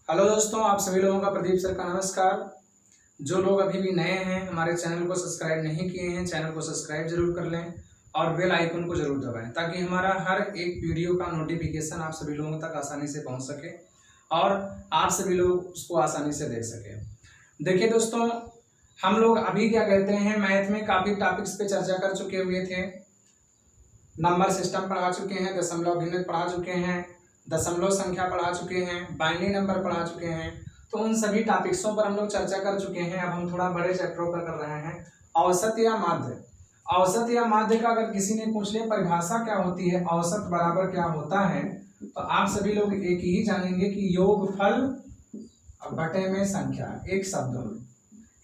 Hello दोस्तों, आप सभी लोगों का प्रदीप सर का नमस्कार। जो लोग अभी भी नए हैं, हमारे चैनल को सब्सक्राइब नहीं किए हैं, चैनल को सब्सक्राइब जरूर कर लें और बेल आइकन को जरूर दबाएं ताकि हमारा हर एक वीडियो का नोटिफिकेशन आप सभी लोगों तक आसानी से पहुंच सके और आप सभी लोग उसको आसानी से देख सकें। देखिए दोस्तों, हम लोग अभी क्या कहते हैं, मैथ में काफ़ी टॉपिक्स पे चर्चा कर चुके हुए थे। नंबर सिस्टम पढ़ा चुके हैं, दशमलव भिन्न पढ़ा चुके हैं, दशमलव संख्या पढ़ा चुके हैं, बाइनरी नंबर पढ़ा चुके हैं। तो उन सभी टॉपिक्सों पर हम लोग चर्चा कर चुके हैं। अब हम थोड़ा बड़े चैप्टरों पर कर रहे हैं। औसत या माध्य। औसत या माध्य का अगर किसी ने पूछ लिया परिभाषा क्या होती है, औसत बराबर क्या होता है, तो आप सभी लोग एक ही जानेंगे कि योगफल बटे में संख्या, एक शब्द में।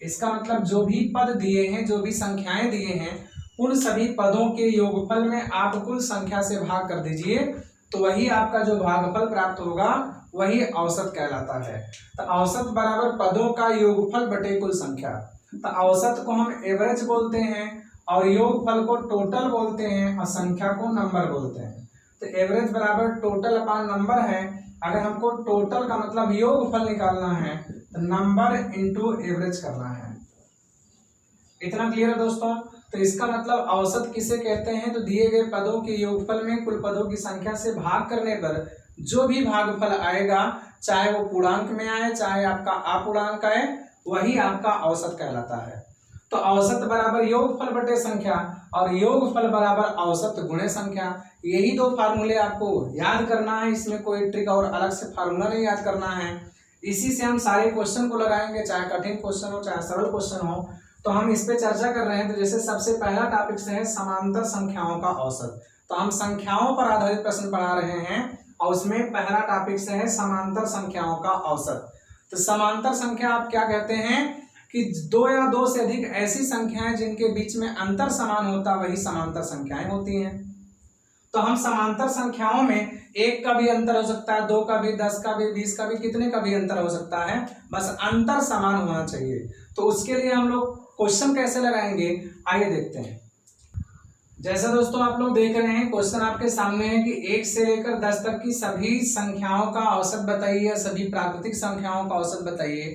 इसका मतलब जो भी पद दिए हैं, जो भी संख्याएं दिए हैं, उन सभी पदों के योगफल में आप कुल संख्या से भाग कर दीजिए, तो वही आपका जो भागफल प्राप्त होगा वही औसत कहलाता है। तो औसत बराबर पदों का योगफल बटे कुल संख्या। तो औसत को हम एवरेज बोलते हैं और योगफल को टोटल बोलते हैं और संख्या को नंबर बोलते हैं। तो एवरेज बराबर टोटल अपॉन नंबर है। अगर हमको टोटल का मतलब योगफल निकालना है तो नंबर इंटू एवरेज करना है। इतना क्लियर है दोस्तों? तो इसका मतलब औसत किसे कहते हैं, तो दिए गए पदों के योगफल में कुल पदों की संख्या से भाग करने पर जो भी भागफल आएगा, चाहे वो पूर्णांक में आए चाहे आपका अपूर्णांक आए, वही आपका औसत कहलाता है। तो औसत बराबर योगफल बटे संख्या और योगफल बराबर औसत गुणे संख्या। यही दो फार्मूले आपको याद करना है। इसमें कोई ट्रिक और अलग से फार्मूला नहीं याद करना है। इसी से हम सारे क्वेश्चन को लगाएंगे, चाहे कठिन क्वेश्चन हो चाहे सरल क्वेश्चन हो। तो हम इस पे चर्चा कर रहे हैं। तो जैसे सबसे पहला टॉपिक से है समांतर संख्याओं का औसत। तो हम संख्याओं पर आधारित प्रश्न पढ़ा रहे हैं और उसमें पहला टॉपिक से है समांतर संख्याओं का औसत। तो समांतर संख्या आप क्या कहते हैं कि दो या दो से अधिक ऐसी संख्याएं जिनके बीच में अंतर समान होता, वही समांतर संख्याएं होती हैं। तो हम समांतर संख्याओं में एक का भी अंतर हो सकता है, दो का भी, 10 का भी, 20 का भी, कितने का भी अंतर हो सकता है, बस अंतर समान होना चाहिए। तो उसके लिए हम लोग क्वेश्चन कैसे लगाएंगे, आइए देखते हैं। जैसा दोस्तों आप लोग देख रहे हैं, क्वेश्चन आपके सामने है कि 1 से लेकर 10 तक की सभी संख्याओं का औसत बताइए, सभी प्राकृतिक संख्याओं का औसत बताइए।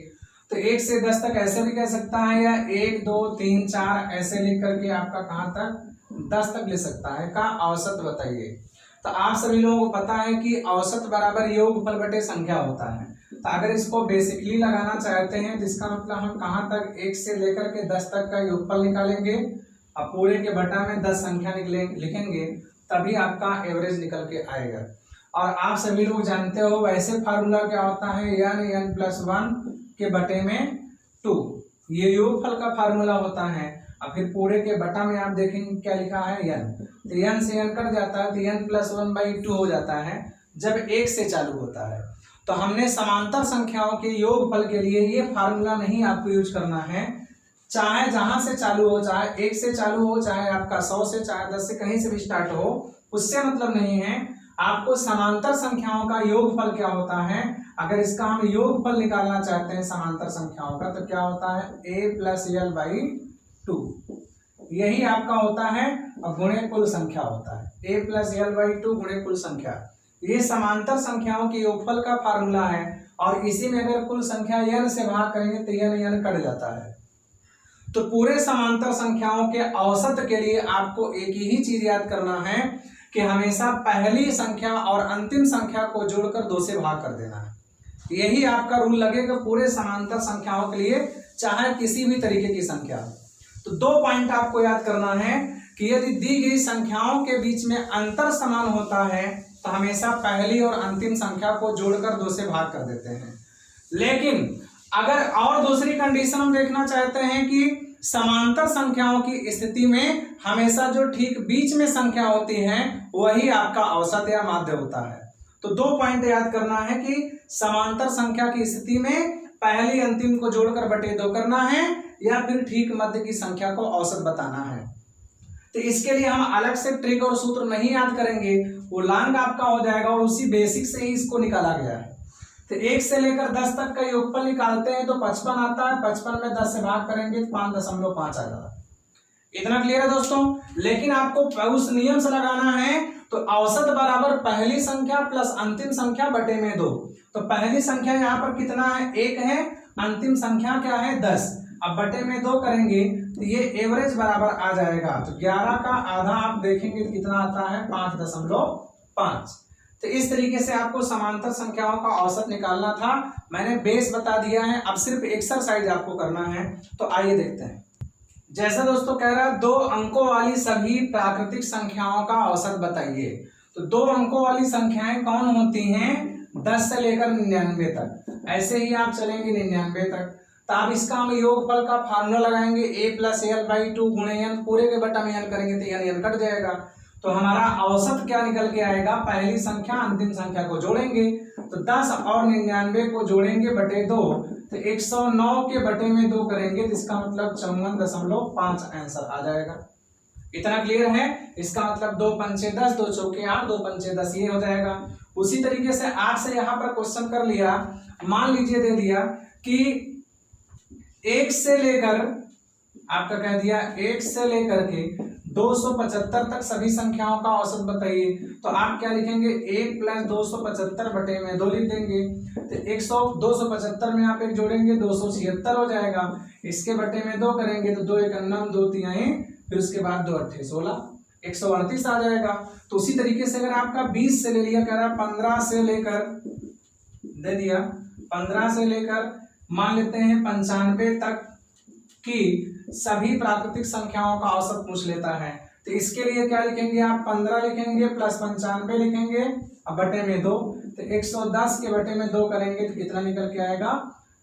तो 1 से 10 तक ऐसे भी कह सकता है, या 1 2 3 4 ऐसे लिख करके आपका कहां तक 10 तक ले सकता है का औसत बताइए। तो आप सभी लोगों को पता है कि औसत बराबर योगफल बटे संख्या होता है। तो अगर इसको बेसिकली लगाना चाहते हैं तो इसका मतलब हम कहां तक 1 से लेकर के 10 तक का योगफल निकालेंगे और पूरे के बटा में 10 संख्या लिखेंगे, तभी आपका एवरेज निकल के आएगा। और आप सभी लोग जानते हो वैसे फार्मूला क्या होता है, n+1 के बटे में 2, ये योगफल का फार्मूला होता है। और फिर पूरे के बटा में आप देखेंगे क्या लिखा है, n। तो n से n कट जाता है तो n+1/2 हो जाता है जब 1 से चालू होता है। तो हमने समांतर संख्याओं के योगफल के लिए ये फार्मूला नहीं आपको यूज करना है। चाहे जहां से चालू हो, चाहे 1 से चालू हो, चाहे आपका 100 से, चाहे 10 से, कहीं से भी स्टार्ट हो, उससे मतलब नहीं है। आपको समांतर संख्याओं का योगफल क्या होता है, अगर इसका हम योगफल निकालना चाहते हैं समांतर संख्याओं का, तो क्या होता है a+l/2, यही आपका होता है और गुणे कुल संख्या होता है। a+l/2 गुणे कुल संख्या, ये समांतर संख्याओं के योगफल का फार्मूला है। और इसी में अगर कुल संख्या n से भाग करेंगे तो n कट जाता है। तो पूरे समांतर संख्याओं के औसत के लिए आपको एक ही चीज याद करना है कि हमेशा पहली संख्या और अंतिम संख्या को जोड़कर 2 से भाग कर देना है। यही आपका रूल लगेगा पूरे समांतर संख्याओं के लिए, चाहे किसी भी तरीके की संख्या। तो 2 पॉइंट आपको याद करना है कि यदि दी गई संख्याओं के बीच में अंतर समान होता है तो हमेशा पहली और अंतिम संख्या को जोड़कर 2 से भाग कर देते हैं। लेकिन अगर और दूसरी कंडीशन हम देखना चाहते हैं कि समांतर संख्याओं की स्थिति में हमेशा जो ठीक बीच में संख्या होती है वही आपका औसत या माध्य होता है। तो 2 पॉइंट याद करना है कि समांतर संख्या की स्थिति में पहली अंतिम को जोड़कर बटे 2 करना है, या फिर ठीक मध्य की संख्या को औसत बताना है। तो इसके लिए हम अलग से ट्रिक और सूत्र नहीं याद करेंगे, वो लॉन्ग आपका हो जाएगा और उसी बेसिक से ही इसको निकाला गया है। तो 1 से लेकर 10 तक का योगफल निकालते हैं तो 55 आता है, 55 में 10 से भाग करेंगे तो 5.5 आ जाता है। इतना क्लियर है दोस्तों? लेकिन आपको उस नियम से लगाना है, तो औसत बराबर पहली संख्या प्लस अंतिम संख्या बटे में 2। तो पहली संख्या यहाँ पर कितना है, 1 है, अंतिम संख्या क्या है 10। अब बटे में 2 करेंगे तो ये एवरेज बराबर आ जाएगा। तो 11 का आधा आप देखेंगे तो कितना आता है, 5.5। तो इस तरीके से आपको समांतर संख्याओं का औसत निकालना था। मैंने बेस बता दिया है, अब सिर्फ एक्सरसाइज आपको करना है। तो आइए देखते हैं। जैसा दोस्तों कह रहा है 2 अंकों वाली सभी प्राकृतिक संख्याओं का औसत बताइए। तो 2 अंकों वाली संख्याएं कौन होती हैं, 10 से लेकर 99 तक। ऐसे ही आप चलेंगे 99 तक। तो आप इसका हम योगफल का फार्मूला लगाएंगे, a+l/2 गुणे n, पूरे के बटा में n करेंगे तो n कट जाएगा। तो हमारा औसत क्या निकल के आएगा, पहली संख्या अंतिम संख्या को जोड़ेंगे तो 10 और 99 को जोड़ेंगे बटे 2, तो 109 के बटे में 2 करेंगे तो इसका मतलब 54.5 आंसर आ जाएगा। इतना क्लियर है। इसका मतलब 2 पंचे 10, 2 चौके 8, 2 पंचे 10 ये हो जाएगा। उसी तरीके से 8 से यहाँ पर क्वेश्चन कर लिया, मान लीजिए दे दिया कि 1 से लेकर आपका कह दिया 1 से लेकर के 275 तक सभी संख्याओं का औसत बताइए। तो आप क्या लिखेंगे, 1 + 275 बटे में 2 लिख देंगे। तो 275 में आप 1 जोड़ेंगे 276 हो जाएगा। इसके बटे में 2 करेंगे तो 2 × 1 = 9, 2 × 3 = फिर उसके बाद 2 × 8 = 16, 138 आ जाएगा। तो उसी तरीके से अगर आपका 20 से ले लिया, कह रहा है 15 से लेकर दे दिया, 15 से लेकर मान लेते हैं 95 तक की सभी प्राकृतिक संख्याओं का औसत पूछ लेता है। तो इसके लिए क्या लिखेंगे आप, 15 लिखेंगे प्लस 95 लिखेंगे अब बटे में 2, तो 110 के बटे में 2 करेंगे तो कितना निकल के आएगा,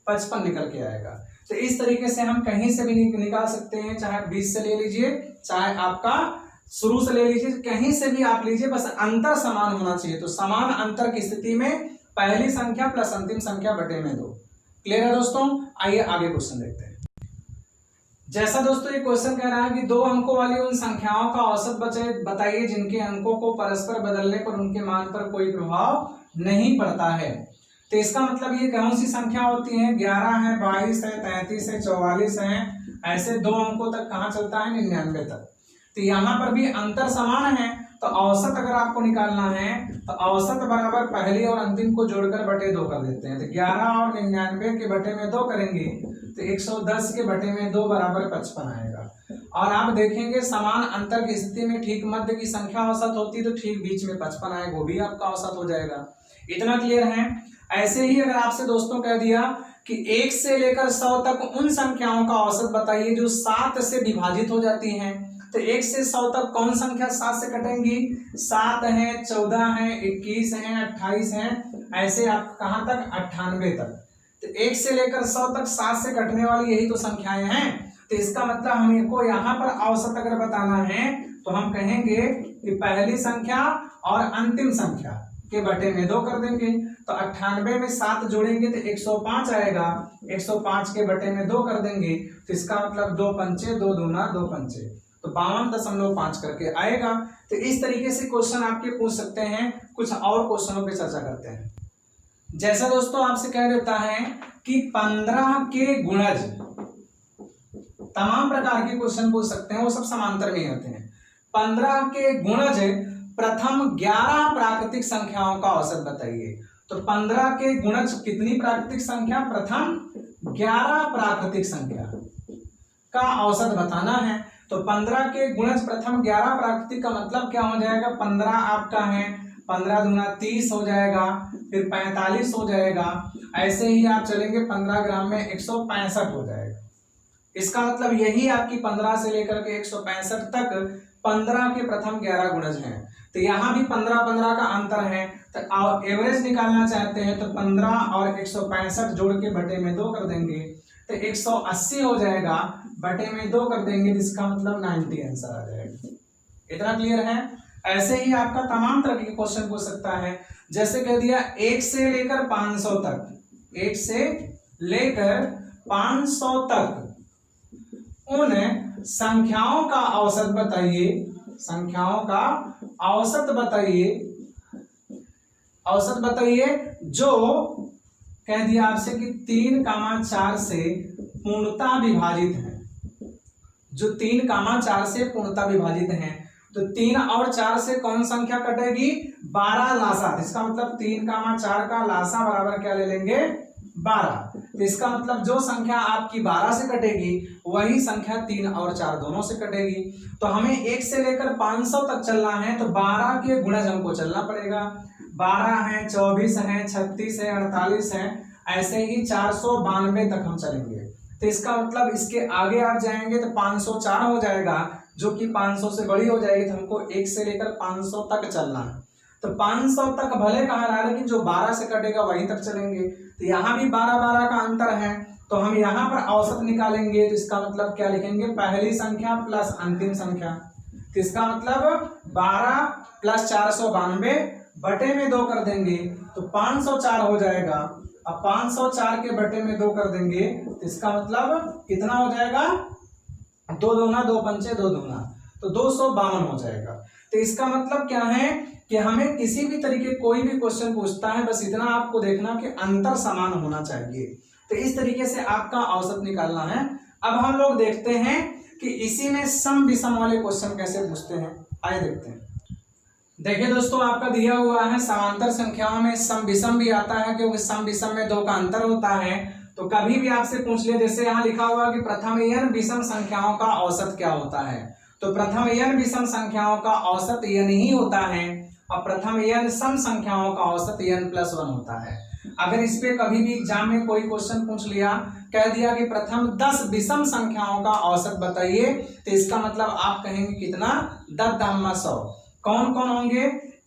55 निकल के आएगा। तो इस तरीके से हम कहीं से भी निकाल सकते हैं, चाहे 20 से ले लीजिए, चाहे आपका शुरू से ले लीजिए, कहीं से भी आप लीजिए, बस अंतर समान होना चाहिए। तो समान अंतर की स्थिति में पहली संख्या प्लस अंतिम संख्या बटे में 2। क्लियर है दोस्तों। आइए आगे क्वेश्चन देखते हैं। जैसा दोस्तों ये क्वेश्चन कह रहा है कि 2 अंकों वाली उन संख्याओं का औसत बताइए जिनके अंकों को परस्पर बदलने पर उनके मान पर कोई प्रभाव नहीं पड़ता है। तो इसका मतलब ये कौन सी संख्या होती है, 11 है, 22 है, 33 है, 44 है, ऐसे 2 अंकों तक कहाँ चलता है, 99 तक। तो यहाँ पर भी अंतर समान है। तो औसत अगर आपको निकालना है तो औसत बराबर पहली और अंतिम को जोड़कर बटे 2 कर देते हैं। तो 11 और 99 के बटे में 2 करेंगे तो 110 के बटे में 2 बराबर 55 आएगा। और आप देखेंगे समान अंतर की स्थिति में ठीक मध्य की संख्या औसत होती है, तो ठीक बीच में 55 आएगा, वो भी आपका औसत हो जाएगा। इतना क्लियर है। ऐसे ही अगर आपसे दोस्तों कह दिया कि 1 से लेकर 100 तक उन संख्याओं का औसत बताइए जो 7 से विभाजित हो जाती हैं। तो 1 से 100 तक कौन संख्या 7 से कटेंगी, 7 है, 14 है, 21 है, 28 है, ऐसे आप कहां तक, 98 तक। तो 1 से लेकर 100 तक 7 से कटने वाली यही तो संख्याएं हैं। तो इसका मतलब हमको यहाँ पर औसत अगर बताना है तो हम कहेंगे कि पहली संख्या और अंतिम संख्या के बटे में 2 कर देंगे। तो 98 में 7 जोड़ेंगे तो 105 आएगा, 105 के बटे में 2 कर देंगे तो इसका मतलब 2 पंचे 2 दूना 2 पंचे, तो 52.5 करके आएगा। तो इस तरीके से क्वेश्चन आपके पूछ सकते हैं। कुछ और क्वेश्चनों पे चर्चा करते हैं। जैसा दोस्तों आपसे कह देता है कि 15 के गुणज, तमाम प्रकार के क्वेश्चन पूछ सकते हैं, वो सब समांतर में होते हैं। 15 के गुणज प्रथम 11 प्राकृतिक संख्याओं का औसत बताइए। तो 15 के गुणज कितनी प्राकृतिक संख्या, प्रथम 11 प्राकृतिक संख्या का औसत बताना है। तो 15 के गुणज प्रथम 11 प्राकृतिक का मतलब क्या हो जाएगा, 15 आपका है, 15 दूना 30 हो जाएगा, फिर 45 हो जाएगा, ऐसे ही आप चलेंगे 15 ग्राम में 165 हो जाएगा। इसका मतलब यही आपकी 15 से लेकर के 165 तक 15 के प्रथम 11 गुणज हैं। तो यहाँ भी 15 का अंतर है। तो एवरेज निकालना चाहते हैं तो 15 और 165 जोड़ के बटे में 2 कर देंगे तो 180 हो जाएगा, बटे में 2 कर देंगे जिसका मतलब 90 आंसर आ जाएगा। इतना क्लियर है। ऐसे ही आपका तमाम तरह के क्वेश्चन पूछ सकता है। जैसे कह दिया 1 से लेकर 500 तक, 1 से लेकर 500 तक उन संख्याओं का औसत बताइए, संख्याओं का औसत बताइए, औसत बताइए जो कह दिया आपसे कि 3,4 से पूर्णता विभाजित है, जो 3,4 से पूर्णता विभाजित है। तो 3 और 4 से कौन संख्या कटेगी, 12 लासा, तो इसका मतलब 3, 4 का लासा बराबर क्या ले लेंगे 12। तो इसका मतलब जो संख्या आपकी 12 से कटेगी वही संख्या 3 और 4 दोनों से कटेगी। तो हमें 1 से लेकर 500 तक चलना है, तो 12 के गुणज हमको चलना पड़ेगा। 12 है, 24 है, 36 है, 48 है, ऐसे ही 492 तक हम चलेंगे। तो इसका मतलब इसके आगे आप जाएंगे तो 504 हो जाएगा, जो कि 500 से बड़ी हो जाएगी। तो हमको 1 से लेकर 500 तक चलना है। तो 500 तक भले कहा रहा है, लेकिन जो 12 से कटेगा वहीं तक चलेंगे। तो यहाँ भी 12-12 का अंतर है, तो हम यहाँ पर औसत निकालेंगे। तो इसका मतलब क्या लिखेंगे, पहली संख्या प्लस अंतिम संख्या। तो इसका मतलब 12 प्लस 492 बटे में 2 कर देंगे तो 504 हो जाएगा। अब 504 के बटे में 2 कर देंगे तो इसका मतलब कितना हो जाएगा, 2 दूना 2 पंचे 2 दूना, तो 252 हो जाएगा। तो इसका मतलब क्या है कि हमें किसी भी तरीके कोई भी क्वेश्चन पूछता है, बस इतना आपको देखना कि अंतर समान होना चाहिए। तो इस तरीके से आपका औसत निकालना है। अब हम लोग देखते हैं कि इसी में सम विषम वाले क्वेश्चन कैसे पूछते हैं, आइए देखते हैं। देखिए दोस्तों, आपका दिया हुआ है समांतर संख्याओं में सम विषम भी आता है, क्योंकि सम विषम में 2 का अंतर होता है। तो कभी भी आपसे पूछ ले, जैसे यहाँ लिखा हुआ कि प्रथम n विषम संख्याओं का औसत क्या होता है, तो प्रथम n विषम संख्याओं का औसत n ही होता है, और प्रथम n सम संख्याओं का औसत n+1 होता है। अगर इस पे कभी भी एग्जाम में कोई क्वेश्चन पूछ लिया, कह दिया कि प्रथम 10 विषम संख्याओं का औसत बताइए, तो इसका मतलब आप कहेंगे कितना, 10(100). कौन कौन होंगे,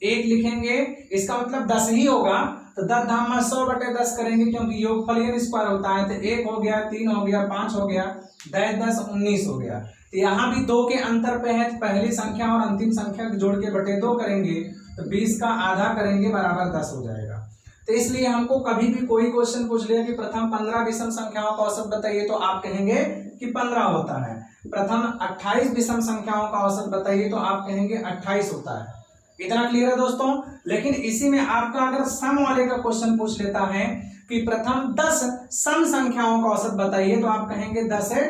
1 लिखेंगे, इसका मतलब 10 ही होगा, तो 10(100) बटे 10 करेंगे, क्योंकि योगफल n स्क्वायर होता है। तो 1 हो गया, 3 हो गया, 5 हो गया, 10 10 19 हो गया। तो यहाँ भी 2 के अंतर पे है, पहली संख्या और अंतिम संख्या जोड़ के बटे 2 करेंगे, तो 20 का आधा करेंगे बराबर 10 हो जाएगा। तो इसलिए हमको कभी भी कोई क्वेश्चन पूछ लिया कि प्रथम 15 विषम संख्याओं का औसत बताइए, तो आप कहेंगे कि 15 होता है। प्रथम 28 विषम संख्याओं का औसत बताइए, तो आप कहेंगे 28 होता है। इतना क्लियर है दोस्तों। लेकिन इसी में आपका अगर सम वाले का क्वेश्चन पूछ लेता है कि प्रथम 10 सम संख्याओं का औसत बताइए, तो आप कहेंगे 10 से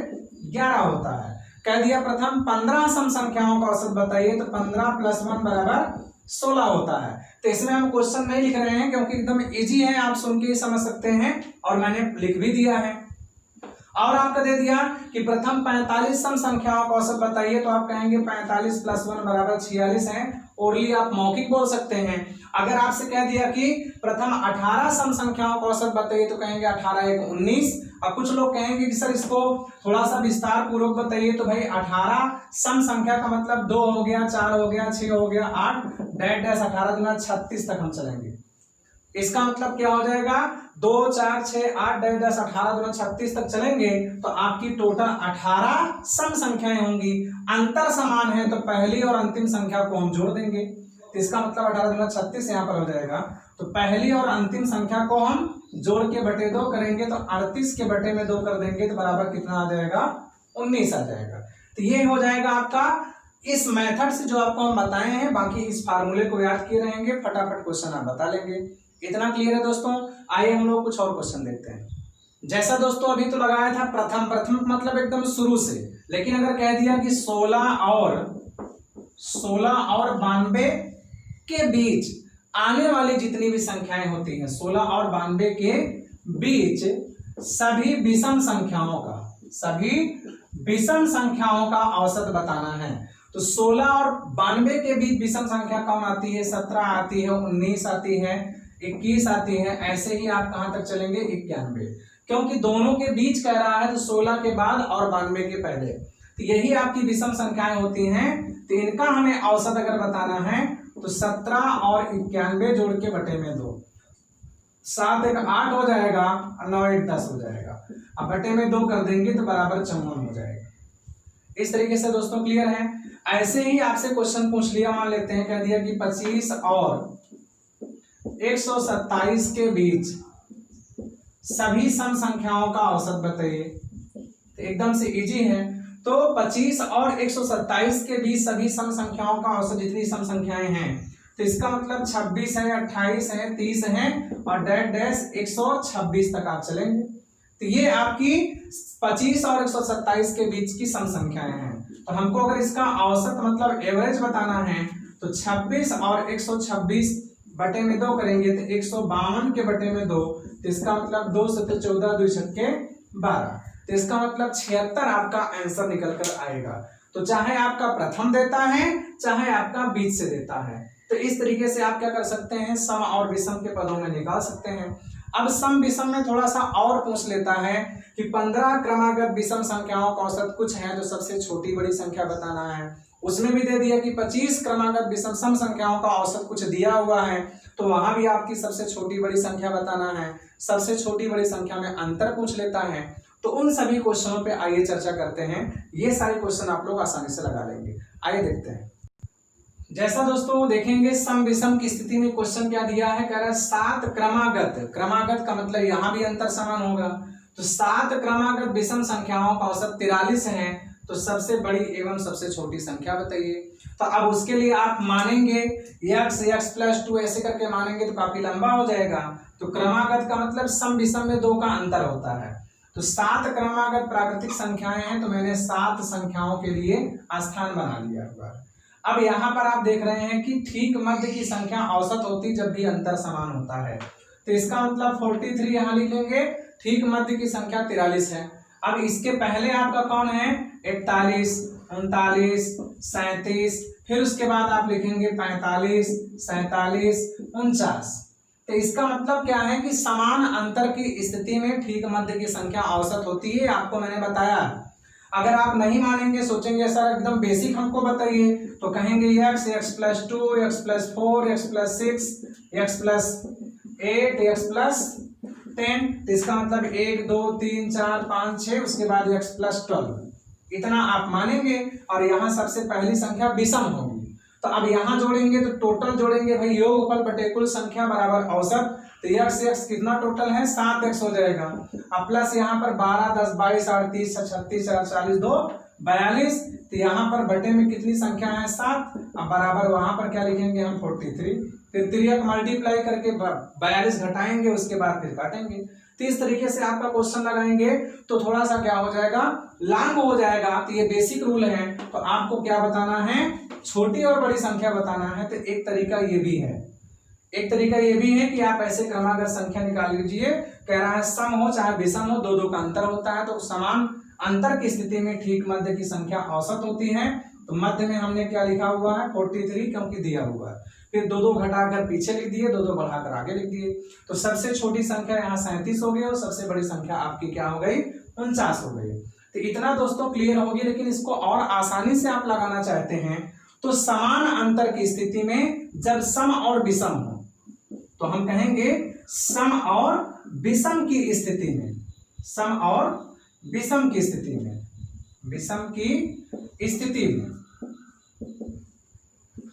11 होता है। कह दिया प्रथम 15 सम संख्याओं का औसत बताइए, तो 15 + 1 बराबर 16 होता है। तो इसमें हम क्वेश्चन नहीं लिख रहे हैं, क्योंकि एकदम इजी है, आप सुन के समझ सकते हैं, और मैंने लिख भी दिया है। और आपका दे दिया कि प्रथम 45 सम संख्याओं का औसत बताइए, तो आप कहेंगे 45 + 1 बराबर 46 है। ओरली आप मौखिक बोल सकते हैं। अगर आपसे कह दिया कि प्रथम 18 सम संख्याओं का औसत बताइए, तो कहेंगे 18 × 1 = 19। अब कुछ लोग कहेंगे कि सर इसको थोड़ा सा विस्तार पूर्वक बताइए, तो भाई 18 सम संख्या का मतलब 2 हो गया, 4 हो गया, 6 हो गया, 8 डैश 18 दूना 36 तक हम चलेंगे। इसका मतलब क्या हो जाएगा, 2 4 6 8 डैश 18 दूना 36 तक चलेंगे, तो आपकी टोटल 18 सम संख्याएं होंगी। अंतर समान है, तो पहली और अंतिम संख्या को हम जोड़ देंगे। तो इसका मतलब 18 दूना 36 यहाँ पर हो जाएगा। तो पहली और अंतिम संख्या को हम जोड़ के बटे 2 करेंगे, तो 38 के बटे में 2 कर देंगे, तो बराबर कितना आ जाएगा, 19 आ जाएगा। तो ये हो जाएगा आपका इस मेथड से जो आपको हम बताए हैं। बाकी इस फार्मूले को याद किए रहेंगे, फटाफट क्वेश्चन आप बता लेंगे। इतना क्लियर है दोस्तों। आइए हम लोग कुछ और क्वेश्चन देखते हैं। जैसा दोस्तों अभी तो लगाया था प्रथम मतलब एकदम शुरू से, लेकिन अगर कह दिया कि 16 और 92 के बीच आने वाली जितनी भी संख्याएं होती हैं, 16 और 92 के बीच सभी विषम संख्याओं का औसत बताना है। तो 16 और 92 के बीच विषम संख्या कौन आती है, 17 आती है, 19 आती है, 21 आती है। ऐसे ही आप कहां तक चलेंगे, 91, क्योंकि दोनों के बीच कह रहा है, तो 16 के बाद और 92 के पहले, तो यही आपकी विषम संख्याएं होती हैं। तो इनका हमें औसत अगर बताना है, तो 17 और 91 जोड़ के बटे में 2, 7 × 8 हो जाएगा, और 9 × 10 हो जाएगा। अब बटे में 2 कर देंगे, तो बराबर 54 हो जाएगा। इस तरीके से दोस्तों क्लियर है। ऐसे ही आपसे क्वेश्चन पूछ लिया, मान लेते हैं कह दिया कि 25 और 127 के बीच सभी सम संख्याओं का औसत बताइए। तो एकदम से इजी है। तो 25 और 127 के बीच सभी सम संख्याओं का औसत, जितनी सम संख्याएं हैं, तो इसका मतलब 26 है, 28 है, 30 है, और डैश 126 तक आप चलेंगे। तो ये आपकी 25 और 127 के बीच की सम संख्याएं हैं। तो हमको अगर इसका औसत मतलब एवरेज बताना है, तो 26 और 126 बटे में 2 करेंगे तो 152 के बटे में 2, तो इसका मतलब 2 7 14 2 छक्के 12, तो इसका मतलब 76 आपका आंसर निकल कर आएगा। तो चाहे आपका प्रथम देता है चाहे आपका बीच से देता है, तो इस तरीके से आप क्या कर सकते हैं, सम और विषम के पदों में निकाल सकते हैं। अब सम विषम में थोड़ा सा और पूछ लेता है कि 15 क्रमागत विषम संख्याओं का औसत कुछ है तो सबसे छोटी बड़ी संख्या बताना है। उसमें भी दे दिया कि 25 क्रमागत विषम सम संख्याओं का औसत कुछ दिया हुआ है, तो वहां भी आपकी सबसे छोटी बड़ी संख्या बताना है। सबसे छोटी बड़ी संख्या में अंतर पूछ लेता है। तो उन सभी क्वेश्चनों पे आइए चर्चा करते हैं। ये सारे क्वेश्चन आप लोग आसानी से लगा लेंगे। आइए देखते हैं। जैसा दोस्तों देखेंगे सम विषम की स्थिति में क्वेश्चन क्या दिया है, कह रहा है 7 क्रमागत, क्रमागत का मतलब यहाँ भी अंतर समान होगा, तो 7 क्रमागत विषम संख्याओं का औसत 43 है, तो सबसे बड़ी एवं सबसे छोटी संख्या बताइए। तो अब उसके लिए आप मानेंगे x प्लस 2 ऐसे करके मानेंगे तो काफी लंबा हो जाएगा। तो क्रमागत का मतलब सम विषम में 2 का अंतर होता है, तो 7 क्रमागत प्राकृतिक संख्याएं हैं, तो मैंने 7 संख्याओं के लिए स्थान बना लिया हुआ। अब यहाँ पर आप देख रहे हैं कि ठीक मध्य की संख्या औसत होती जब भी अंतर समान होता है, तो इसका मतलब 43 यहाँ लिखेंगे, ठीक मध्य की संख्या 43 है। अब इसके पहले आपका कौन है, 41, 39, 37, फिर उसके बाद आप लिखेंगे 45, 47, 49। तो इसका मतलब क्या है कि समान अंतर की स्थिति में ठीक मध्य की संख्या औसत होती है, आपको मैंने बताया। अगर आप नहीं मानेंगे, सोचेंगे सर एकदम बेसिक हमको बताइए, तो कहेंगे x plus 2, x plus 4, x plus 6, x plus 8, x plus 10, तो इसका मतलब 1 2 3 4 5 6, उसके बाद x प्लस 12, इतना आप मानेंगे। और यहाँ सबसे पहली संख्या विषम होगी, तो अब यहाँ जोड़ेंगे तो टोटल जोड़ेंगे भाई, योगफल बटे कुल संख्या बराबर औसत, तो x कितना टोटल है, 7x हो जाएगा। अब प्लस यहाँ पर 12 10 22 8 30 36 40 2 42, तो यहाँ पर बटे में कितनी संख्या है, 7। अब बराबर वहां पर क्या लिखेंगे हम, 43, फिर 3 मल्टीप्लाई करके 42 घटाएंगे, उसके बाद फिर काटेंगे। तो इस तरीके से आपका क्वेश्चन लगाएंगे तो थोड़ा सा क्या हो जाएगा, लॉन्ग हो जाएगा। तो ये बेसिक रूल है, तो आपको क्या बताना है, छोटी और बड़ी संख्या बताना है। तो एक तरीका ये भी है, एक तरीका ये भी है कि आप ऐसे क्रमागत संख्या निकाल लीजिए। कह रहा है सम हो चाहे विषम हो, 2 का अंतर होता है, तो समान अंतर की स्थिति में ठीक मध्य की संख्या औसत होती है। तो मध्य में हमने क्या लिखा हुआ है, 43, क्योंकि दिया हुआ है। फिर 2 घटाकर पीछे लिख दिए, 2 बढ़ाकर आगे लिख दिए। तो सबसे छोटी संख्या यहाँ 37 हो गई और सबसे बड़ी संख्या आपकी क्या हो गई, 49 हो गई। तो इतना दोस्तों क्लियर होगी। लेकिन इसको और आसानी से आप लगाना चाहते हैं तो समान अंतर की स्थिति में जब सम और विषम हो, तो हम कहेंगे सम और विषम की स्थिति में, सम और विषम की स्थिति में, विषम की स्थिति में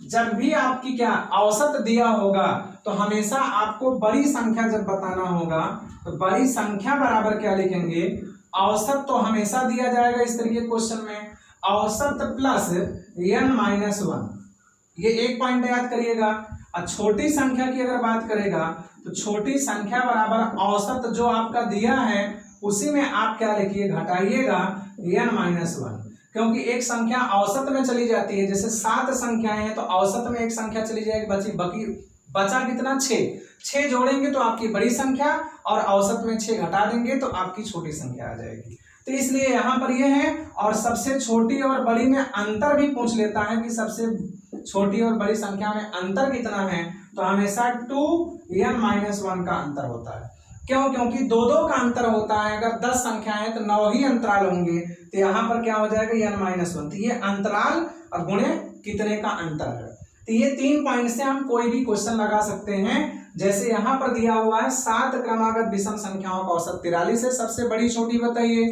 जब भी आपकी क्या औसत दिया होगा, तो हमेशा आपको बड़ी संख्या जब बताना होगा तो बड़ी संख्या बराबर क्या लिखेंगे, औसत तो हमेशा दिया जाएगा इस तरीके क्वेश्चन में, औसत प्लस n-1। ये एक पॉइंट याद करिएगा। और छोटी संख्या की अगर बात करेगा तो छोटी संख्या बराबर औसत जो आपका दिया है उसी में आप क्या लिखिए, घटाइएगा n-1, क्योंकि एक संख्या औसत में चली जाती है। जैसे 7 संख्याएं हैं तो औसत में एक संख्या चली जाएगी, बचा कितना, 6 जोड़ेंगे तो आपकी बड़ी संख्या और औसत में 6 घटा देंगे तो आपकी छोटी संख्या आ जाएगी। तो इसलिए यहाँ पर यह है। और सबसे छोटी और बड़ी में अंतर भी पूछ लेता है कि सबसे छोटी और बड़ी संख्या में अंतर कितना है, तो हमेशा 2n-1 का अंतर होता है। क्यों, क्योंकि 2 का अंतर होता है। अगर 10 संख्या है तो 9 ही अंतराल होंगे, तो यहाँ पर क्या हो जाएगा, n-1। तो ये अंतराल और गुणे कितने का अंतर है। तो ये 3 पॉइंट से हम कोई भी क्वेश्चन लगा सकते हैं। जैसे यहाँ पर दिया हुआ है 7 क्रमागत विषम संख्याओं का औसत 43 है, सबसे बड़ी छोटी बताइए।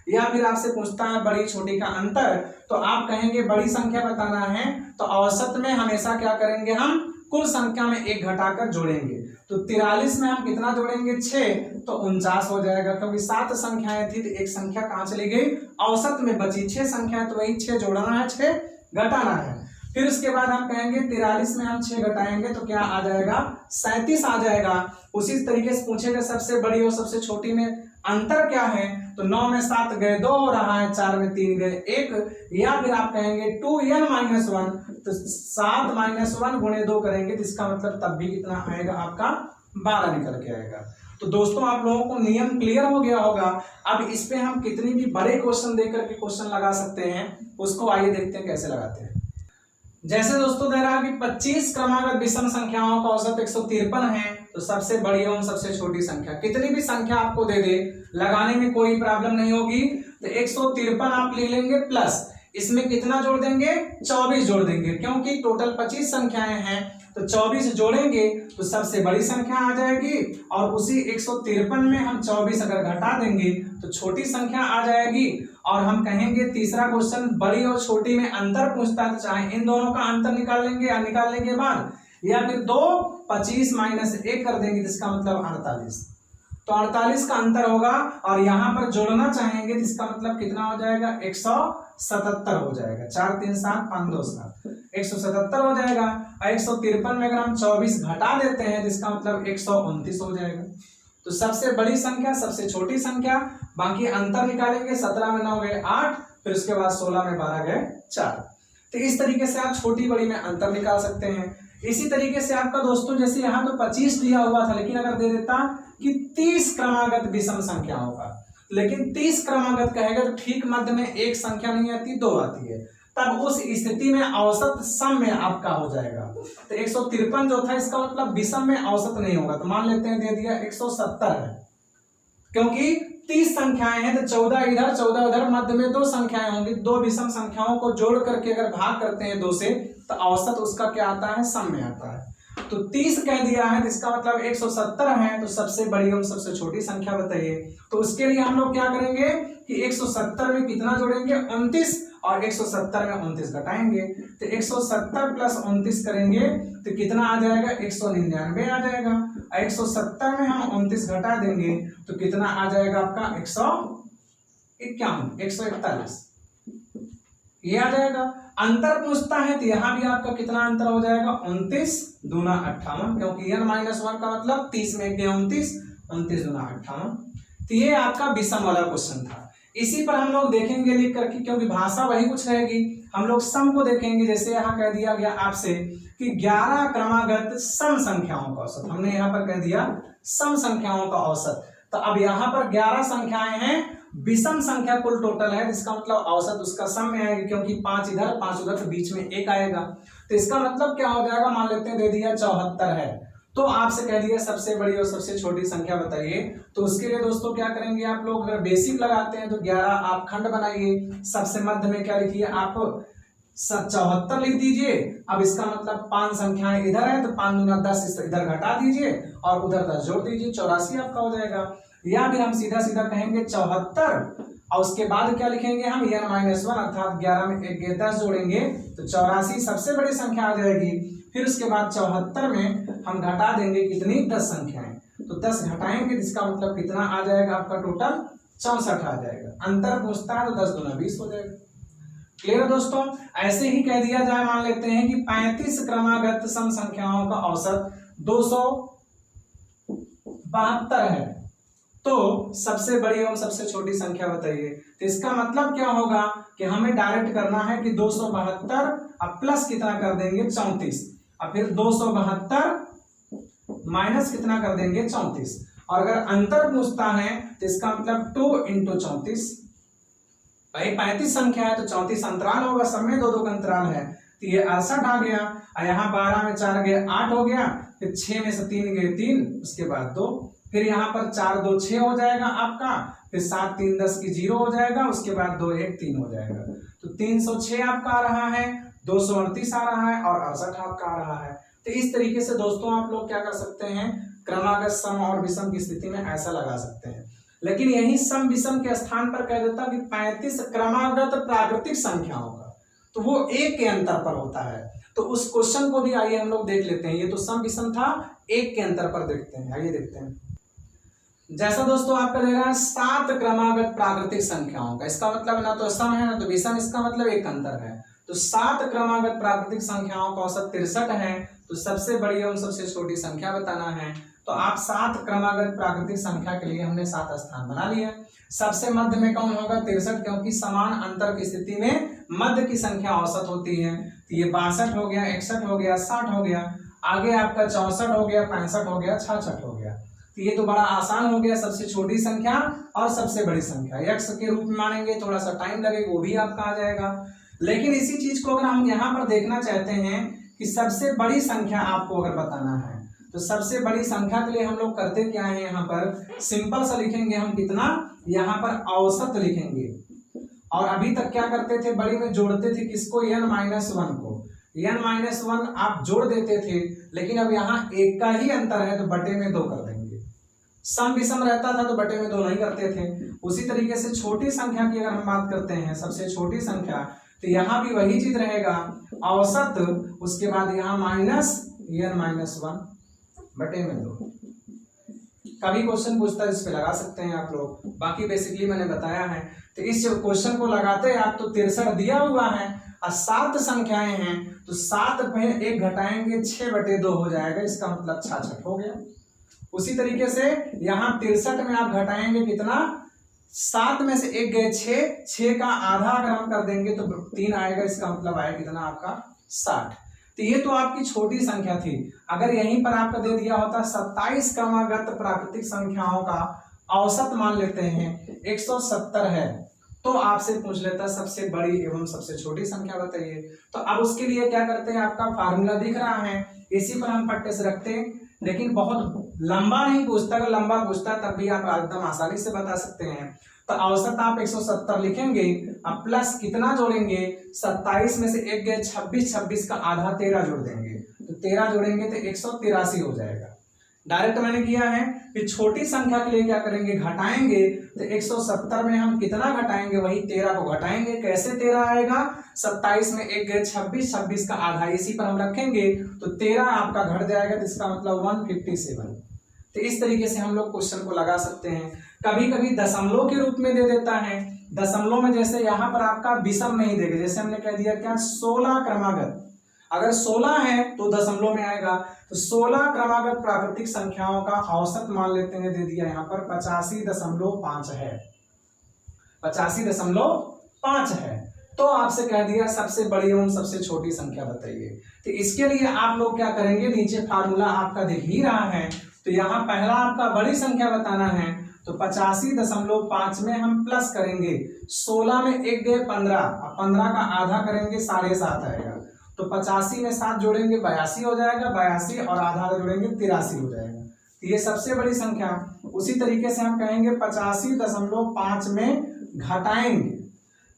या फिर आपसे पूछता है बड़ी छोटी का अंतर, तो आप कहेंगे बड़ी संख्या बताना है, तो औसत में हमेशा क्या करेंगे, हम कुल संख्या में 1 घटाकर जोड़ेंगे। तो 43 में हम कितना जोड़ेंगे, 6, तो 49 हो जाएगा। क्योंकि 7 संख्याएं थी तो एक संख्या कहाँ चली गई, औसत में बची। 6 संख्या तो वही 6 जोड़ना है, 6 घटाना है। फिर उसके बाद हम कहेंगे 43 में हम 6 घटाएंगे तो क्या आ जाएगा, 37 आ जाएगा। उसी तरीके से पूछेगा सबसे बड़ी और सबसे छोटी में अंतर क्या है, तो 9 में 7 गए 2 हो रहा है, 4 में 3 गए 1, या फिर आप कहेंगे 2n-1, तो 7 - 1 गुणे 2 करेंगे तो इसका मतलब तब भी कितना आएगा आपका 12 निकल के आएगा। तो दोस्तों आप लोगों को नियम क्लियर हो गया होगा। अब इस पे हम कितनी भी बड़े क्वेश्चन देकर के क्वेश्चन लगा सकते हैं, उसको आइए देखते हैं कैसे लगाते हैं। जैसे दोस्तों दे रहा कि 25 क्रमागत विषम संख्याओं का औसत 153 है, तो सबसे बड़ी एवं सबसे छोटी संख्या, कितनी भी संख्या आपको दे दे लगाने में कोई प्रॉब्लम नहीं होगी। तो 153 आप ले लेंगे प्लस इसमें कितना जोड़ देंगे, 24 जोड़ देंगे, क्योंकि टोटल 25 संख्याएं हैं तो 24 जोड़ेंगे तो सबसे बड़ी संख्या आ जाएगी, और उसी 153 में हम 24 अगर घटा देंगे तो छोटी संख्या आ जाएगी। और हम कहेंगे तीसरा क्वेश्चन बड़ी और छोटी में अंतर पूछता है, तो चाहे इन दोनों का अंतर निकाल लेंगे या निकालने के बाद, या फिर 2 25 - 1 कर देंगे जिसका मतलब 48, तो 48 का अंतर होगा। और यहाँ पर जोड़ना चाहेंगे तो इसका मतलब कितना हो जाएगा, 177 हो जाएगा। 4 3 7 5 2 7 177 हो जाएगा। और 153 में अगर हम 24 घटा देते हैं तो इसका मतलब 129 हो जाएगा। तो सबसे बड़ी संख्या सबसे छोटी संख्या, बाकी अंतर निकालेंगे। 17 में 9 गए 8, फिर उसके बाद 16 में 12 गए 4। तो इस तरीके से आप छोटी बड़ी में अंतर निकाल सकते हैं। इसी तरीके से आपका दोस्तों जैसे यहाँ तो 25 दिया हुआ था, लेकिन अगर दे देता कि 30 क्रमागत विषम संख्याओं का, लेकिन 30 क्रमागत कहेगा तो ठीक मध्य में एक संख्या नहीं आती, 2 आती है, तब उस स्थिति में औसत सम में आपका हो जाएगा। तो 153 जो था इसका मतलब विषम में औसत नहीं होगा, तो मान लेते हैं दे दिया 170 है, क्योंकि 30 संख्याएं हैं तो 14 इधर 14 उधर, मध्य में 2 संख्याएं होंगी। 2 विषम संख्याओं को जोड़ करके अगर भाग करते हैं 2 से, तो औसत उसका क्या आता है, सम में आता है। तो 30 कह दिया है तो इसका मतलब 170 है, तो सबसे बड़ी और सबसे छोटी संख्या बताइए। तो उसके लिए हम लोग क्या करेंगे कि 170 में कितना जोड़ेंगे, 29, और 170 में 29 घटाएंगे। तो 170 प्लस 29 करेंगे तो कितना आ जाएगा, 199 आ जाएगा। 170 में हम 29 घटा देंगे तो कितना आ जाएगा आपका 151 141, ये आ जाएगा। अंतर पूछता है तो यहां भी आपका कितना अंतर हो जाएगा, 29 दूना 58, क्योंकि n-1 का मतलब 30 में 29, 29 दूना 58। तो ये आपका विषम वाला क्वेश्चन था। इसी पर हम लोग देखेंगे लिख करके, क्योंकि भाषा वही कुछ रहेगी। हम लोग सम को देखेंगे। जैसे यहाँ कह दिया गया आपसे कि 11 क्रमागत सम संख्याओं का औसत, हमने यहाँ पर कह दिया सम संख्याओं का औसत। तो अब यहाँ पर 11 संख्याएं हैं, विषम संख्या कुल टोटल है, इसका मतलब औसत उसका सम में आएगी, क्योंकि 5 इधर 5 उधर, तो बीच में 1 आएगा। तो इसका मतलब क्या हो जाएगा, मान लेते हैं दे दिया 74 है, तो आपसे कह दिया सबसे बड़ी और सबसे छोटी संख्या बताइए। तो उसके लिए दोस्तों क्या करेंगे आप लोग, अगर बेसिक लगाते हैं तो 11 आप खंड बनाइए, सबसे मध्य में क्या लिखिए आप 74 लिख दीजिए। अब इसका मतलब 5 संख्याएं इधर है तो 5 दूना 10 इधर घटा दीजिए और उधर 10 जोड़ दीजिए, 84 आपका हो जाएगा। या फिर हम सीधा सीधा कहेंगे 74 और उसके बाद क्या लिखेंगे हम n-1 अर्थात 11 में 1 10 जोड़ेंगे तो 84 सबसे बड़ी संख्या आ जाएगी। फिर उसके बाद 74 में हम घटा देंगे कितनी, 10 संख्याएं, तो 10 घटाएंगे इसका मतलब कितना आ जाएगा आपका टोटल 64 आ जाएगा। अंतर पूछता है तो 10 दूना 20 हो जाएगा। क्लियर है दोस्तों। ऐसे ही कह दिया जाए, मान लेते हैं कि 35 क्रमागत सम संख्याओं का औसत 272 है, तो सबसे बड़ी और सबसे छोटी संख्या बताइए। तो इसका मतलब क्या होगा कि हमें डायरेक्ट करना है कि 272 अब प्लस कितना कर देंगे 34, और फिर 272 माइनस कितना कर देंगे 34। और अगर अंतर पूछता है तो इसका मतलब 2 × 34, भाई 35 संख्या है तो 34 अंतराल होगा, सब में 2 2 का अंतराल है, तो ये 68 आ गया। और यहाँ 12 में 4 गए 8 हो गया, फिर 6 में से 3 गए 3, उसके बाद 2, फिर यहाँ पर 4 2 6 हो जाएगा आपका, फिर 7 3 10 की 0 हो जाएगा, उसके बाद 2 1 3 हो जाएगा। तो 306 आपका आ रहा है, 238 आ रहा है और 68 आपका आ रहा है। तो इस तरीके से दोस्तों आप लोग क्या कर सकते हैं, क्रमागत सम और विषम की स्थिति में ऐसा लगा सकते हैं। लेकिन यही सम विषम के स्थान पर कह देता कि 35 क्रमागत प्राकृतिक संख्याओं का, तो वो 1 के अंतर पर होता है। तो उस क्वेश्चन को भी आइए हम लोग देख लेते हैं। ये तो सम विषम था, 1 के अंतर पर देखते हैं, आइए देखते हैं। जैसा दोस्तों आपका दे रहा है 7 क्रमागत प्राकृतिक संख्याओं का, इसका मतलब ना तो सम है ना तो विषम, इसका मतलब 1 अंतर है। तो 7 क्रमागत प्राकृतिक संख्याओं का औसत 63 है। तो सबसे बड़ी एवं सबसे छोटी संख्या बताना है। तो आप 7 क्रमागत प्राकृतिक संख्या के लिए हमने 7 स्थान बना लिया। सबसे मध्य में कौन होगा? 63, क्योंकि समान अंतर की स्थिति में मध्य की संख्या औसत होती है। तो ये 62 हो गया, 61 हो गया, 60 हो गया, आगे आपका 64 हो गया, 65 हो गया, 66 हो गया। तो ये तो बड़ा आसान हो गया, सबसे छोटी संख्या और सबसे बड़ी संख्या x के रूप में मानेंगे, थोड़ा सा टाइम लगेगा, वो भी आपका आ जाएगा। लेकिन इसी चीज को अगर हम यहाँ पर देखना चाहते हैं कि सबसे बड़ी संख्या आपको अगर बताना है, तो सबसे बड़ी संख्या के लिए हम लोग करते क्या है, यहाँ पर सिंपल सा लिखेंगे हम कितना, यहाँ पर औसत लिखेंगे। और अभी तक क्या करते थे, बड़ी में जोड़ते थे किसको, n-1 को। n-1 आप जोड़ देते थे, लेकिन अब यहाँ एक का ही अंतर है तो बटे में 2 कर देंगे। सम विषम रहता था तो बटे में 2 नहीं करते थे। उसी तरीके से छोटी संख्या की अगर हम बात करते हैं, सबसे छोटी संख्या, तो यहाँ भी वही चीज रहेगा, औसत, उसके बाद यहाँ -n-1 बटे में 2। कभी क्वेश्चन पूछता है, इस पे लगा सकते हैं आप लोग, बाकी बेसिकली मैंने बताया है। तो इस क्वेश्चन को लगाते आप तो 63 दिया हुआ है और 7 संख्याएं हैं, तो 7 में 1 घटाएंगे 6 बटे 2 हो जाएगा, इसका मतलब 66 हो गया। उसी तरीके से यहाँ 63 में आप घटाएंगे कितना, 7 में से 1 गए 6 का आधा अगर हम कर देंगे तो 3 आएगा, इसका मतलब आएगा कितना आपका 60। तो ये तो आपकी छोटी संख्या थी। अगर यहीं पर आपका दे दिया होता 27 क्रमागत प्राकृतिक संख्याओं का औसत मान लेते हैं 170 है, तो आपसे पूछ लेता सबसे बड़ी एवं सबसे छोटी संख्या बताइए। तो अब उसके लिए क्या करते हैं, आपका फार्मूला दिख रहा है, इसी पर हम पट्टे से रखते हैं। लेकिन बहुत लंबा नहीं पूछता, अगर लंबा पूछता तब भी आप एकदम आसानी से बता सकते हैं। तो औसत आप 170 लिखेंगे, अब प्लस कितना जोड़ेंगे, 27 में से 1 गए 26, 26 का आधा 13 जोड़ देंगे, तो 13 जोड़ेंगे तो 183 हो जाएगा। डायरेक्ट मैंने किया है। फिर छोटी संख्या के लिए क्या करेंगे, घटाएंगे, तो 170 में हम कितना घटाएंगे, वही 13 को घटाएंगे। कैसे 13 आएगा, 27 में 1 गए 26, 26 का आधा इसी पर हम रखेंगे, तो 13 आपका घट जाएगा, तो इसका मतलब 157। तो इस तरीके से हम लोग क्वेश्चन को लगा सकते हैं। कभी कभी दशमलव के रूप में दे देता है, दशमलव में जैसे यहाँ पर आपका विषम नहीं देगा, जैसे हमने कह दिया क्या 16 क्रमागत, अगर 16 है तो दशमलव में आएगा। तो 16 क्रमागत प्राकृतिक संख्याओं का औसत मान लेते हैं, दे दिया यहाँ पर 85.5 है, 85.5 है। तो आपसे कह दिया सबसे बड़ी एवं सबसे छोटी संख्या बताइए। तो इसके लिए आप लोग क्या करेंगे, नीचे फार्मूला आपका दिख ही रहा है, तो यहाँ पहला आपका बड़ी संख्या बताना है, तो 85.5 में हम प्लस करेंगे, 16 में 1 गए 15, अब 15 का आधा करेंगे 7.5 आएगा, तो 85 में 7 जोड़ेंगे 82 हो जाएगा, 82 और आधा जोड़ेंगे 83 हो जाएगा। तो ये सबसे बड़ी संख्या। उसी तरीके से हम कहेंगे 85.5 में घटाएंगे,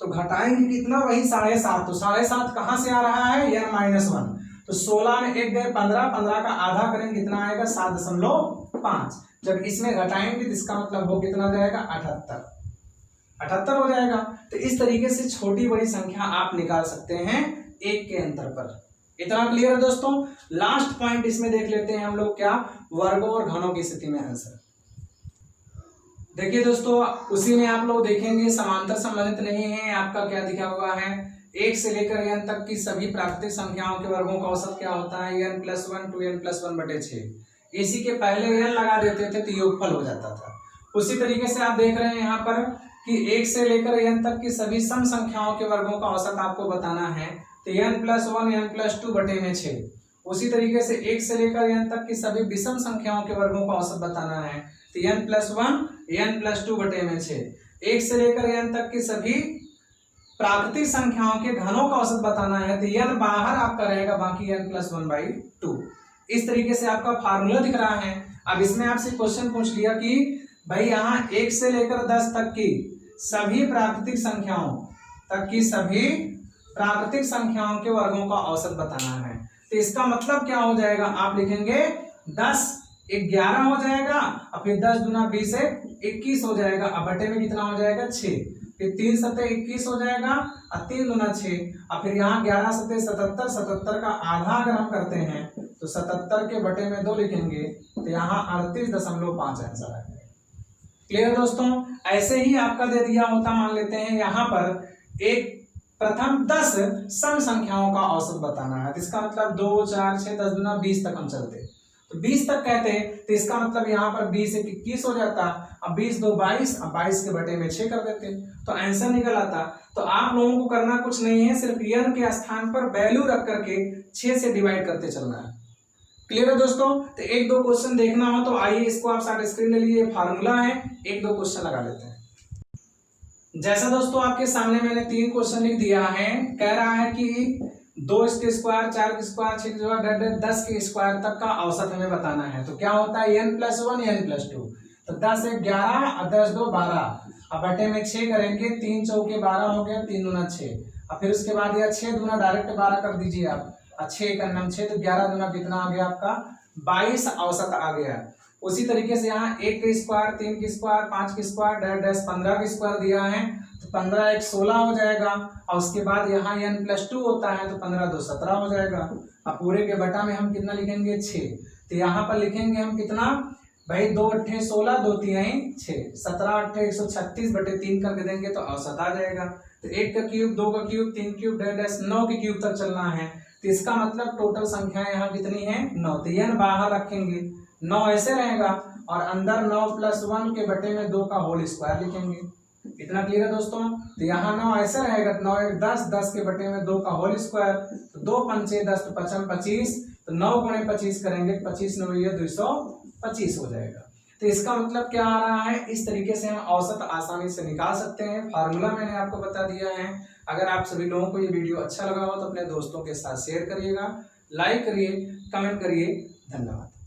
तो घटाएंगे कितना, वही 7.5, तो 7.5 कहाँ से आ रहा है, n-1, तो 16 में 1 गए 15, 15 का आधा करेंगे कितना आएगा 7.5। जब इसमें घटाएंगे तो इसका मतलब हो कितना जाएगा 78 हो जाएगा। तो इस तरीके से छोटी बड़ी संख्या आप निकाल सकते हैं 1 के अंतर पर। इतना क्लियर है दोस्तों। लास्ट पॉइंट इसमें देख लेते हैं हम लोग, क्या, वर्गों और घनों की स्थिति में आंसर। देखिए दोस्तों, उसी में आप लोग देखेंगे समांतर संबंधित नहीं है, आपका क्या दिखा हुआ है, 1 से लेकर n तक की सभी प्राकृतिक संख्याओं के वर्गों का औसत क्या होता है, n+1 2n+1/6। इसी के पहले n लगा देते थे तो योगफल हो जाता था। उसी तरीके से आप देख रहे हैं यहाँ पर कि 1 से लेकर n तक की सभी सम संख्याओं के वर्गों का औसत आपको बताना है, तो n+1 n+2/6। उसी तरीके से 1 से लेकर n तक की सभी विषम संख्याओं के वर्गों का औसत बताना है, तो n+1 n+2/6। 1 से लेकर n तक की सभी प्राकृतिक संख्याओं के घनों का औसत बताना है, तो n बाहर आपका रहेगा, बाकी n+1/2। इस तरीके से आपका फार्मूला दिख रहा है। अब इसमें आपसे क्वेश्चन पूछ लिया कि भाई यहाँ 1 से लेकर 10 तक की सभी प्राकृतिक संख्याओं के वर्गों का औसत बताना है। तो इसका मतलब क्या हो जाएगा, आप लिखेंगे 10 11 हो जाएगा, और फिर 10 दूना 20 है 21 हो जाएगा, अब बटे में कितना हो जाएगा 6, फिर 3 सते 21 हो जाएगा, और 3 दूना 6, और फिर यहाँ 11 सते 77, 77 का आधा अगर हम करते हैं तो 77 के बटे में 2 लिखेंगे, तो यहाँ 38.5 आंसर आएगा। क्लियर दोस्तों। ऐसे ही आपका दे दिया होता, मान लेते हैं यहाँ पर एक प्रथम 10 सम संख्याओं का औसत बताना है। तो इसका मतलब 2 4 6 10 दूना 20 तक हम चलते, तो 20 तक कहते हैं, तो इसका मतलब यहाँ पर 20 एक 21 हो जाता। अब 20 2 22, अब 22 के बटे में 6 कर देते, तो आंसर निकल आता। तो आप लोगों को करना कुछ नहीं है, सिर्फ n के स्थान पर वैल्यू रख करके 6 से डिवाइड करते चलना है। क्लियर है दोस्तों? तो एक दो क्वेश्चन देखना हो तो आइए इसको आप सारे स्क्रीन ले लीजिए, फार्मूला है, एक दो क्वेश्चन लगा लेते हैं। जैसा दोस्तों आपके सामने मैंने 3 क्वेश्चन लिख दिया है, कह रहा है कि 2 के स्क्वायर, 4 के स्क्वायर, 6 के स्क्वायर, 10 के स्क्वायर तक का औसत हमें बताना है। तो क्या होता है n+1 n+2, तो 10 1 11 और 10 2 12, अब बटे में 6 करेंगे, 3 चौके 12 हो गया, 3 दूना 6, और फिर उसके बाद यह 6 दूना डायरेक्ट 12 कर दीजिए आप, 6 का नम 6, तो 11 दूना कितना आ गया आपका 22 औसत आ गया। उसी तरीके से यहाँ 1 के स्क्वायर, 3 के स्क्वायर, 5 के स्क्वायर, 15 के स्क्वायर दिया है, तो 15 1 16 हो जाएगा, और उसके बाद यहाँ n+2 होता है, तो 15 2 17 हो जाएगा। अब पूरे के बटा में हम कितना लिखेंगे 6, तो यहाँ पर लिखेंगे हम कितना भाई 2 8 16, 2 3 6, 17 8 136 बटे 3 करके देंगे तो औसत आ जाएगा। तो 1 का क्यूब, 2 का क्यूब, 3 क्यूब, 9 के क्यूब तक चलना है। तो इसका मतलब टोटल संख्या यहाँ कितनी है 9, तो n बाहर रखेंगे, 9 ऐसे रहेगा, और अंदर 9+1 के बटे में 2 का होल स्क्वायर लिखेंगे। इतना क्लियर है दोस्तों? तो यहाँ 9 ऐसे रहेगा, 9 1 10, 10 के बटे में 2 का होल स्क्वायर, तो 2 पंचे 10, तो 55 25, तो 9 गुणे 25 करेंगे, 25 9 225 हो जाएगा। तो इसका मतलब क्या आ रहा है, इस तरीके से हम औसत आसानी से निकाल सकते हैं। फार्मूला मैंने आपको बता दिया है। अगर आप सभी लोगों को ये वीडियो अच्छा लगा हो तो अपने दोस्तों के साथ शेयर करिएगा, लाइक करिए, कमेंट करिए। धन्यवाद।